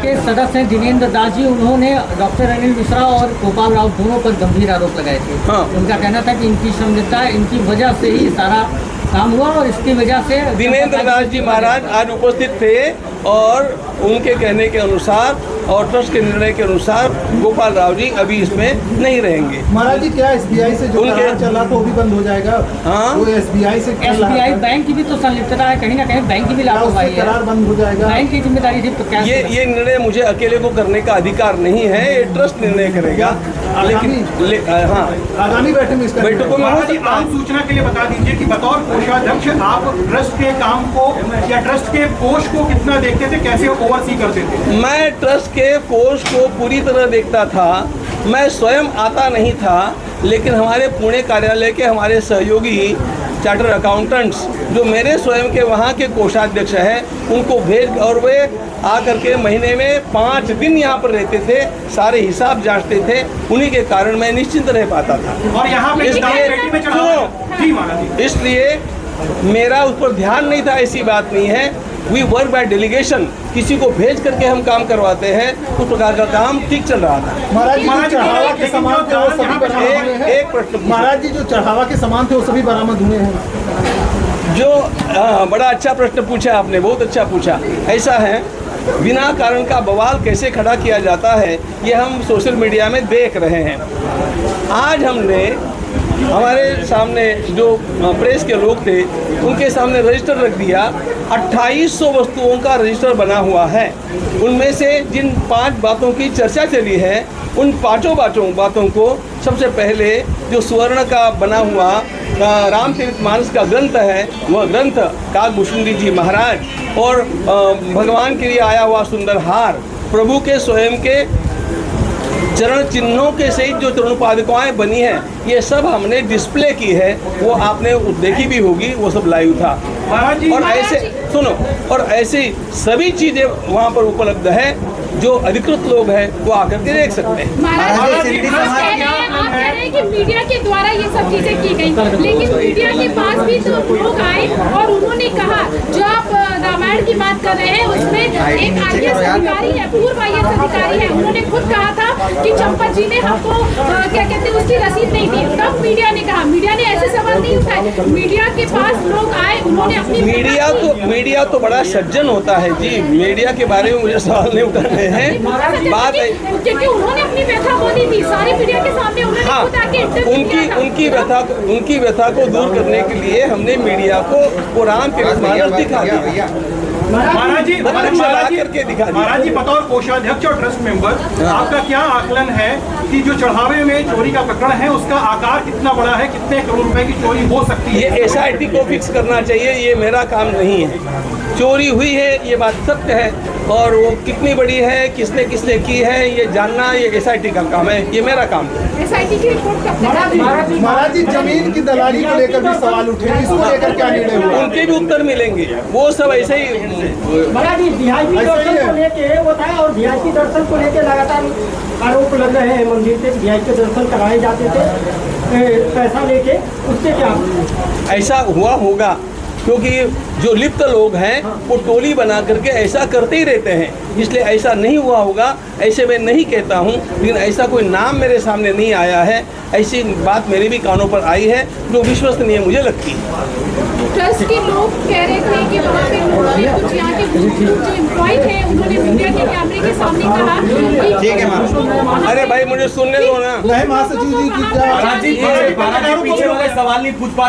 के सदस्य हैं दिनेंद्र दास जी, उन्होंने डॉक्टर अनिल मिश्रा और गोपाल राव दोनों पर गंभीर आरोप लगाए थे। हाँ। उनका कहना था कि इनकी संदिग्धता, इनकी वजह से ही सारा काम हुआ और इसकी वजह से दिनेंद्र दास जी महाराज आज उपस्थित थे और उनके कहने के अनुसार और ट्रस्ट के निर्णय के अनुसार गोपाल राव जी अभी इसमें नहीं रहेंगे। महाराज जी, क्या एसबीआई से जो करार चला तो वो भी बंद हो जाएगा? हाँ, वो एसबीआई से एसबीआई बैंक की भी तो संलिप्तता है, कहीं ना कहीं बैंक की भी लापरवाही है, करार बंद हो जाएगा, बैंक की जिम्मेदारी थी। तो क्या ये निर्णय मुझे अकेले को करने का अधिकार नहीं है, ये ट्रस्ट निर्णय करेगा। लेकिन हाँ, आगामी बैठक में इसका बैठकों में महाराज जी, आम सूचना के लिए बता दीजिए कि बतौर कोषाध्यक्ष आप ट्रस्ट के काम को या ट्रस्ट के कोष को कितना देखते थे, कैसे ओवरसी करते थे? मैं ट्रस्ट के कोष को पूरी तरह देखता था। मैं स्वयं आता नहीं था, लेकिन हमारे पुणे कार्यालय के हमारे सहयोगी चार्टर अकाउंटेंट्स जो मेरे स्वयं के वहाँ के कोषाध्यक्ष हैं, उनको भेज और वे आकर के महीने में 5 दिन यहाँ पर रहते थे, सारे हिसाब जांचते थे। उन्हीं के कारण मैं निश्चिंत रह पाता था। और यहाँ पे इसलिए मेरा उस पर ध्यान नहीं था, ऐसी बात नहीं है। वी वर्क बाय डेलीगेशन, किसी को भेज करके हम काम करवाते हैं, उस प्रकार का काम ठीक चल रहा था। महाराज जी, जो चढ़ावा के सामान थे वो सभी बरामद हुए हैं? एक प्रश्न। महाराज जी, जो चढ़ावा के सामान थे वो सभी बरामद हुए हैं? जो बड़ा अच्छा प्रश्न पूछा आपने, बहुत अच्छा पूछा। ऐसा है, बिना कारण का बवाल कैसे खड़ा किया जाता है ये हम सोशल मीडिया में देख रहे हैं। आज हमने हमारे सामने जो प्रेस के लोग थे उनके सामने रजिस्टर रख दिया। 2800 वस्तुओं का रजिस्टर बना हुआ है। उनमें से जिन 5 बातों की चर्चा चली है, उन 5 बातों को सबसे पहले जो सुवर्ण का बना हुआ रामचरितमानस का ग्रंथ है, वह ग्रंथ काकभूषुंडी जी महाराज और भगवान के लिए आया हुआ सुंदर हार, प्रभु के स्वयं के चरण चिन्हों के सहित जो चरणोपादुकाएं बनी हैं, ये सब हमने डिस्प्ले की है। वो आपने देखी भी होगी, वो सब लाइव था। और ऐसे सुनो, और ऐसी सभी चीज़ें वहाँ पर उपलब्ध है। जो अधिकृत लोग हैं वो आकर के देख सकते हैं। आप कह रहे हैं कि मीडिया के द्वारा ये सब चीजें की गई, लेकिन मीडिया के पास भी तो लोग आए और उन्होंने कहा, जो आप रामायण की बात कर रहे हैं उसमें एक IAS अधिकारी है, पूर्व IAS अधिकारी है, उन्होंने खुद कहा था कि चंपत जी ने हमको क्या कहते हैं उसकी रसीद नहीं दी। तब मीडिया ने कहा, मीडिया ने ऐसे सवाल नहीं उठाए। मीडिया के पास लोग आए, उन्होंने अपनी मीडिया तो बड़ा सज्जन होता है जी। मीडिया के बारे में मुझे सवाल नहीं उठाने हैं। बात है क्योंकि उन्होंने अपनी व्यथा बोली थी सारी मीडिया के सामने। हाँ, उनकी व्यथा को दूर करने के लिए हमने मीडिया को वो रामचरितमानस दिखा दिया। महाराज जी, महाराज जी, बतौर कोषाध्यक्ष और ट्रस्ट मेंबर आपका क्या आकलन है कि जो चढ़ावे में चोरी का प्रकरण है उसका आकार कितना बड़ा है, कितने करोड़ रुपए की चोरी हो सकती है? ये SIT को फिक्स करना चाहिए, ये मेरा काम नहीं है। चोरी हुई है ये बात सत्य है, और वो कितनी बड़ी है, किसने किसने की है, ये जानना ये SIT का काम है, ये मेरा काम है। SIT की रिपोर्ट कब तक? महाराज जी, जमीन की दलाली को लेकर भी सवाल उठे, इसको लेकर क्या निर्णय हुआ? उनके भी उत्तर मिलेंगे, वो सब ऐसे ही। महाराज जी, VIP दर्शन को लेके वो था, और VIP दर्शन को लेके लगातार आरोप लग रहे हैं। मंदिर से VIP दर्शन कराए जाते थे पैसा लेके, उससे क्या ऐसा हुआ होगा? क्योंकि जो लिप्त लोग हैं वो टोली बना करके ऐसा करते ही रहते हैं, इसलिए ऐसा नहीं हुआ होगा, ऐसे मैं नहीं कहता हूँ। लेकिन ऐसा कोई नाम मेरे सामने नहीं आया है, ऐसी बात मेरे भी कानों पर आई है जो विश्वसनीय मुझे लगती है। ट्रस्ट के लोग कह रहे थे कि वहाँ पे कुछ यहाँ के जो एम्प्लॉय थे उन्होंने मीडिया के कैमरे के सामने कहा कि ठीक है। अरे भाई, मुझे सुनने दो ना। नहीं महासचिव जी, महाराज जी पीछे हो गए, सवाल नहीं पूछ पा रहे।